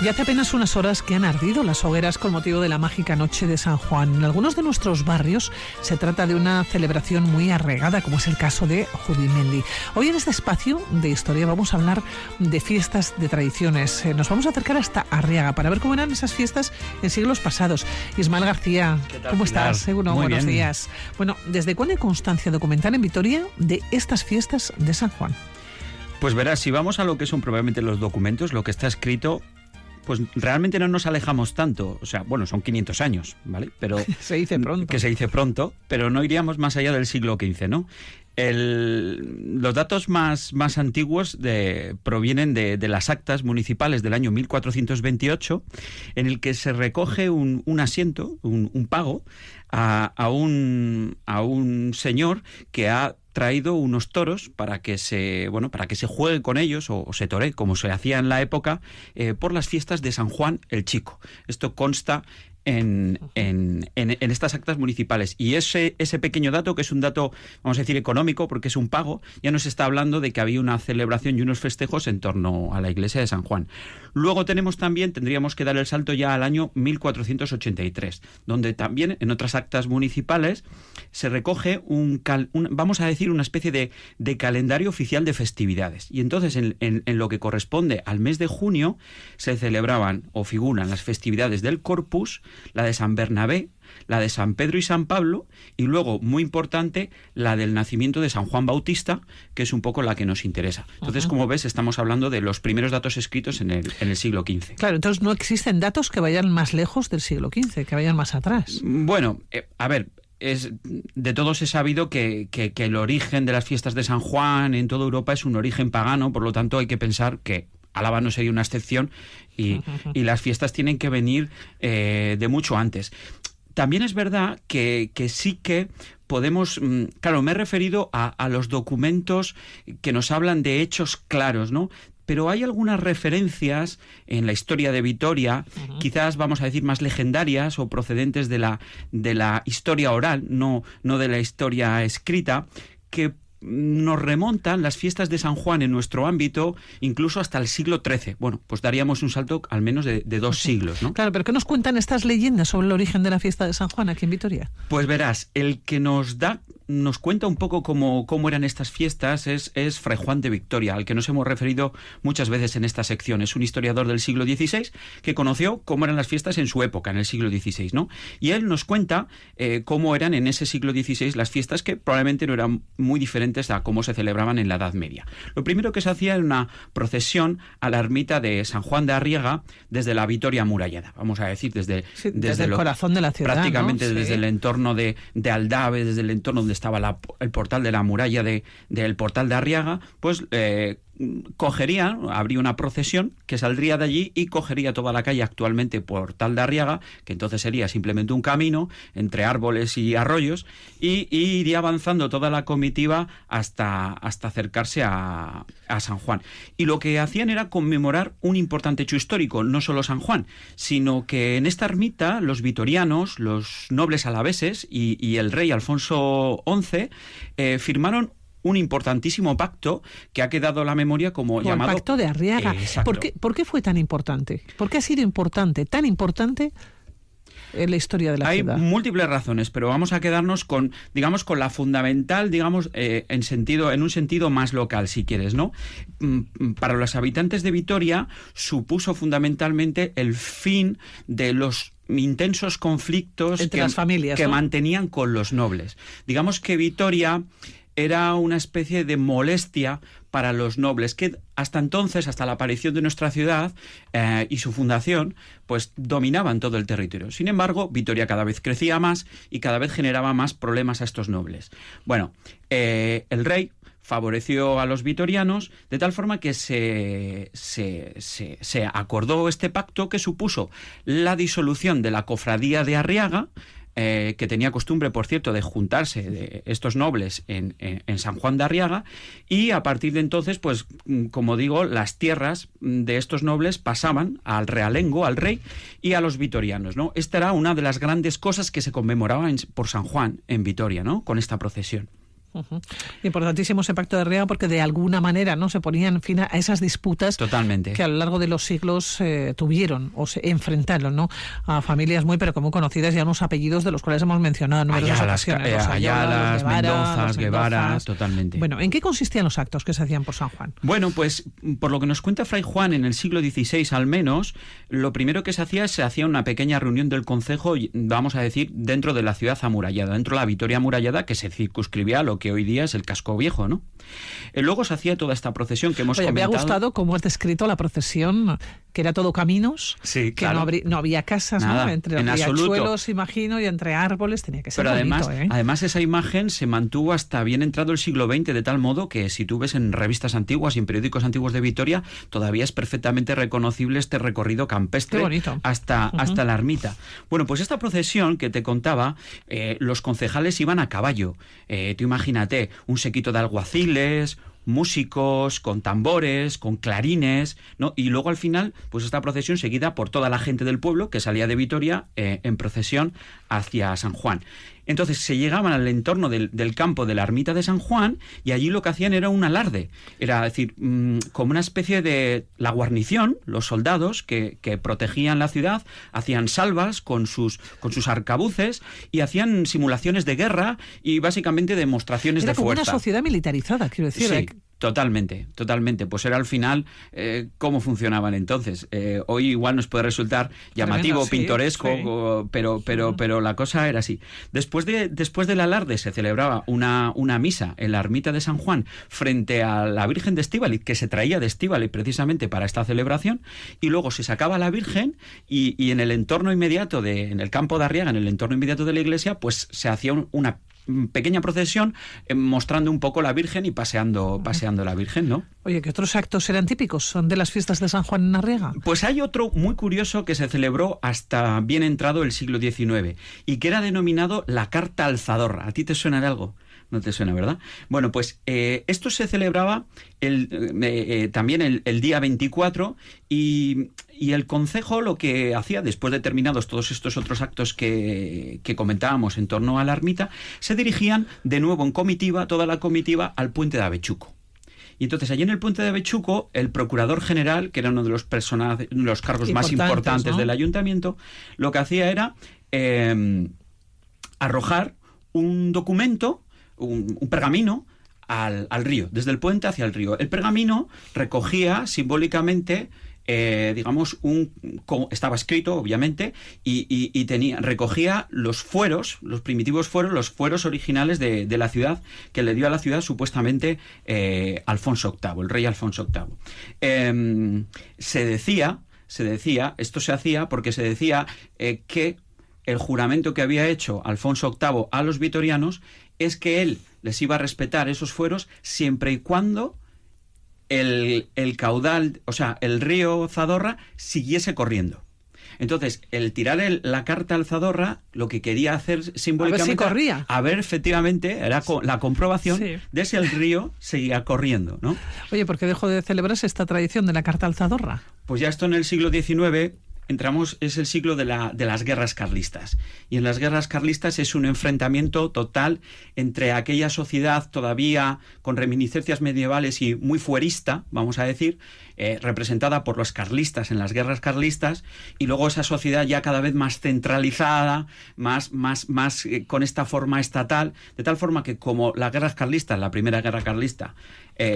Y hace apenas unas horas que han ardido las hogueras con motivo de la mágica noche de San Juan. En algunos de nuestros barrios se trata de una celebración muy arraigada, como es el caso de Judimendi. Hoy en este espacio de historia vamos a hablar de fiestas, de tradiciones. Nos vamos a acercar hasta Arriaga para ver cómo eran esas fiestas en siglos pasados. Ismael García, ¿cómo estás? Buenos días. Bueno, ¿desde cuándo hay constancia documental en Vitoria de estas fiestas de San Juan? Pues verás, si vamos a lo que son probablemente los documentos, lo que está escrito, pues realmente no nos alejamos tanto. O sea, bueno, son 500 años, ¿vale? Pero se dice pronto. Que se dice pronto, pero no iríamos más allá del siglo XV, ¿no? Los datos más antiguos provienen de las actas municipales del año 1428, en el que se recoge un asiento, un pago, a un señor que ha traído unos toros para que se juegue con ellos o se toree, como se hacía en la época, por las fiestas de San Juan el Chico. Esto consta en estas actas municipales. Y ese pequeño dato, que es un dato, vamos a decir, económico, porque es un pago, ya nos está hablando de que había una celebración y unos festejos en torno a la iglesia de San Juan. Luego tendríamos que dar el salto ya al año 1483, donde también en otras actas municipales se recoge vamos a decir, una especie de calendario oficial de festividades. Y entonces, en lo que corresponde al mes de junio, se celebraban o figuran las festividades del Corpus, la de San Bernabé, la de San Pedro y San Pablo, y luego, muy importante, la del nacimiento de San Juan Bautista, que es un poco la que nos interesa. Entonces, como ves, estamos hablando de los primeros datos escritos en el siglo XV. Claro, entonces no existen datos que vayan más lejos del siglo XV, que vayan más atrás. Bueno, a ver, de todos he sabido que el origen de las fiestas de San Juan en toda Europa es un origen pagano, por lo tanto hay que pensar que Álava no sería una excepción y las fiestas tienen que venir de mucho antes. También es verdad que sí que podemos... Claro, me he referido a los documentos que nos hablan de hechos claros, ¿no? Pero hay algunas referencias en la historia de Vitoria, quizás vamos a decir más legendarias o procedentes de la historia oral, no de la historia escrita, que nos remontan las fiestas de San Juan en nuestro ámbito incluso hasta el siglo XIII. Bueno, pues daríamos un salto al menos de 2 siglos, ¿no? Claro, pero ¿qué nos cuentan estas leyendas sobre el origen de la fiesta de San Juan aquí en Vitoria? Pues verás, el que nos cuenta un poco cómo eran estas fiestas es Fray Juan de Victoria, al que nos hemos referido muchas veces en esta sección. Es un historiador del siglo XVI que conoció cómo eran las fiestas en su época, en el siglo XVI, ¿no? Y él nos cuenta cómo eran en ese siglo XVI las fiestas, que probablemente no eran muy diferentes a cómo se celebraban en la Edad Media. Lo primero que se hacía era una procesión a la ermita de San Juan de Arriaga desde la Vitoria amurallada, vamos a decir, desde el corazón de la ciudad, prácticamente, ¿no? Sí. Desde el entorno de Aldave, desde el entorno donde estaba el portal de la muralla del portal de Arriaga, pues habría una procesión que saldría de allí y cogería toda la calle actualmente Portal de Arriaga, que entonces sería simplemente un camino entre árboles y arroyos, y iría avanzando toda la comitiva hasta acercarse a San Juan. Y lo que hacían era conmemorar un importante hecho histórico, no solo San Juan, sino que en esta ermita los vitorianos, los nobles alaveses y el rey Alfonso XI firmaron un importantísimo pacto que ha quedado en la memoria como llamado... El Pacto de Arriaga. ¿Por qué fue tan importante? ¿Por qué ha sido tan importante en la historia de la ciudad? Hay múltiples razones, pero vamos a quedarnos con la fundamental, en un sentido más local, si quieres, ¿no? Para los habitantes de Vitoria supuso fundamentalmente el fin de los intensos conflictos entre las familias, que ¿no? mantenían con los nobles. Digamos que Vitoria era una especie de molestia para los nobles, que hasta entonces, hasta la aparición de nuestra ciudad y su fundación, pues dominaban todo el territorio. Sin embargo, Vitoria cada vez crecía más y cada vez generaba más problemas a estos nobles. Bueno, el rey favoreció a los vitorianos de tal forma que se acordó este pacto que supuso la disolución de la cofradía de Arriaga, que tenía costumbre, por cierto, de juntarse de estos nobles en San Juan de Arriaga, y a partir de entonces, pues, como digo, las tierras de estos nobles pasaban al realengo, al rey, y a los vitorianos, ¿no? Esta era una de las grandes cosas que se conmemoraban por San Juan en Vitoria, ¿no? Con esta procesión. Importantísimo ese pacto de Riega porque de alguna manera no se ponían fin a esas disputas totalmente que a lo largo de los siglos tuvieron o se enfrentaron, ¿no? A familias muy conocidas y a unos apellidos de los cuales hemos mencionado en numerosas ocasiones. Los Ayalas, Mendozas, Guevara, totalmente. Bueno, ¿en qué consistían los actos que se hacían por San Juan? Bueno, pues por lo que nos cuenta Fray Juan, en el siglo XVI al menos, lo primero que se hacía una pequeña reunión del concejo, vamos a decir, dentro de la ciudad amurallada, dentro de la Vitoria amurallada, que se circunscribía a lo que hoy día es el casco viejo, ¿no? Luego se hacía toda esta procesión que hemos comentado. Me ha gustado cómo has descrito la procesión, que era todo caminos, sí, que claro. no había casas, nada, ¿no? Entre los riachuelos, imagino, y entre árboles, tenía que ser Pero bonito, además esa imagen se mantuvo hasta bien entrado el siglo XX, de tal modo que si tú ves en revistas antiguas y en periódicos antiguos de Vitoria, todavía es perfectamente reconocible este recorrido campestre hasta la ermita. Bueno, pues esta procesión que te contaba, los concejales iban a caballo. Tú imagínate, un séquito de alguaciles, músicos, con tambores, con clarines, ¿no? Y luego al final, pues esta procesión seguida por toda la gente del pueblo que salía de Vitoria en procesión hacia San Juan. Entonces se llegaban al entorno del campo de la ermita de San Juan y allí lo que hacían era un alarde. Era decir, como una especie de la guarnición, los soldados que protegían la ciudad, hacían salvas con sus arcabuces y hacían simulaciones de guerra y básicamente demostraciones de fuerza. Era como una sociedad militarizada, quiero decir. Sí. Totalmente. Pues era al final cómo funcionaban entonces. Hoy igual nos puede resultar llamativo, pintoresco, pero la cosa era así. Después del alarde se celebraba una misa en la ermita de San Juan frente a la Virgen de Estíbaliz, que se traía de Estíbaliz precisamente para esta celebración, y luego se sacaba a la Virgen y en el entorno inmediato, en el campo de Arriaga, en el entorno inmediato de la iglesia, pues se hacía una pequeña procesión mostrando un poco la Virgen y paseando la Virgen, ¿no? Oye, ¿qué otros actos eran típicos de las fiestas de San Juan en Arriaga? Pues hay otro muy curioso que se celebró hasta bien entrado el siglo XIX y que era denominado la Carta al-Zadorra. ¿A ti te suena de algo? No te suena, ¿verdad? Bueno, pues esto se celebraba también el día 24 y el concejo lo que hacía, después de terminados todos estos otros actos que comentábamos en torno a la ermita, se dirigían de nuevo en comitiva, toda la comitiva, al puente de Avechuco. Y entonces allí en el puente de Avechuco, el procurador general, que era uno de los cargos más importantes, ¿no?, del ayuntamiento, lo que hacía era arrojar un documento, un pergamino al río, desde el puente hacia el río. El pergamino recogía simbólicamente, estaba escrito, obviamente, y recogía los fueros, los primitivos fueros, los fueros originales de la ciudad, que le dio a la ciudad supuestamente Alfonso VIII, el rey Alfonso VIII. Se decía, esto se hacía porque se decía que el juramento que había hecho Alfonso VIII a los vitorianos es que él les iba a respetar esos fueros siempre y cuando el caudal, o sea, el río Zadorra siguiese corriendo. Entonces, el tirar la carta al Zadorra, lo que quería hacer simbólicamente... A ver si corría. A ver, efectivamente, era la comprobación de si el río seguía corriendo, ¿no? Oye, ¿por qué dejó de celebrarse esta tradición de la carta al Zadorra? Pues ya esto en el siglo XIX... es el siglo de las guerras carlistas. Y en las guerras carlistas es un enfrentamiento total entre aquella sociedad todavía con reminiscencias medievales y muy fuerista, vamos a decir, representada por los carlistas en las guerras carlistas, y luego esa sociedad ya cada vez más centralizada, más con esta forma estatal, de tal forma que como las guerras carlistas, la primera guerra carlista...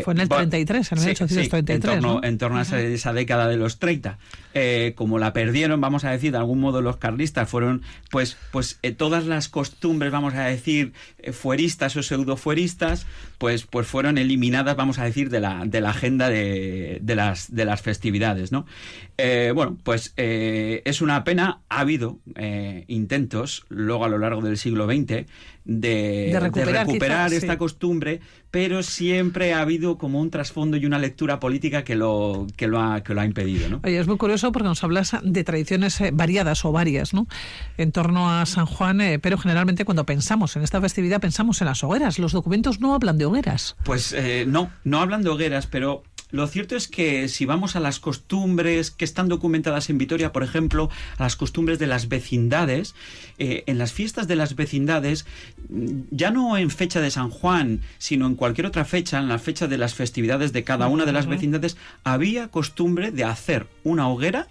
fue en el 33, en 1833, en torno a esa década de los 30. Como la perdieron, vamos a decir, de algún modo los carlistas, fueron pues todas las costumbres, vamos a decir, fueristas o pseudofueristas, pues fueron eliminadas, vamos a decir, de la agenda de las festividades, ¿no? Es una pena. Ha habido intentos luego a lo largo del siglo XX de recuperar esta costumbre, pero siempre ha habido como un trasfondo y una lectura política que lo ha impedido, ¿no? Oye, es muy curioso porque nos hablas de tradiciones variadas o varias, ¿no?, en torno a San Juan, pero generalmente cuando pensamos en esta festividad pensamos en las hogueras. Los documentos no hablan de hogueras. Pues no hablan de hogueras, pero Lo cierto es que si vamos a las costumbres que están documentadas en Vitoria, por ejemplo, a las costumbres de las vecindades, en las fiestas de las vecindades, ya no en fecha de San Juan, sino en cualquier otra fecha, en la fecha de las festividades de cada una de las vecindades, había costumbre de hacer una hoguera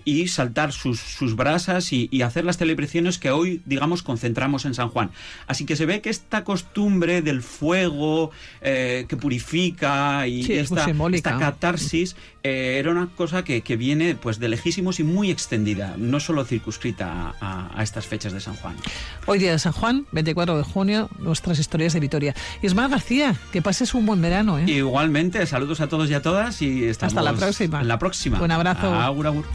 y saltar sus brasas y hacer las celebraciones que hoy, digamos, concentramos en San Juan. Así que se ve que esta costumbre del fuego que purifica y esta catarsis era una cosa que viene pues de lejísimos y muy extendida, no solo circunscrita a estas fechas de San Juan. Hoy día de San Juan, 24 de junio, nuestras historias de Vitoria. Ismael García, que pases un buen verano. Igualmente, saludos a todos y a todas y estamos hasta la próxima. En la próxima. Un abrazo. Agur, agur.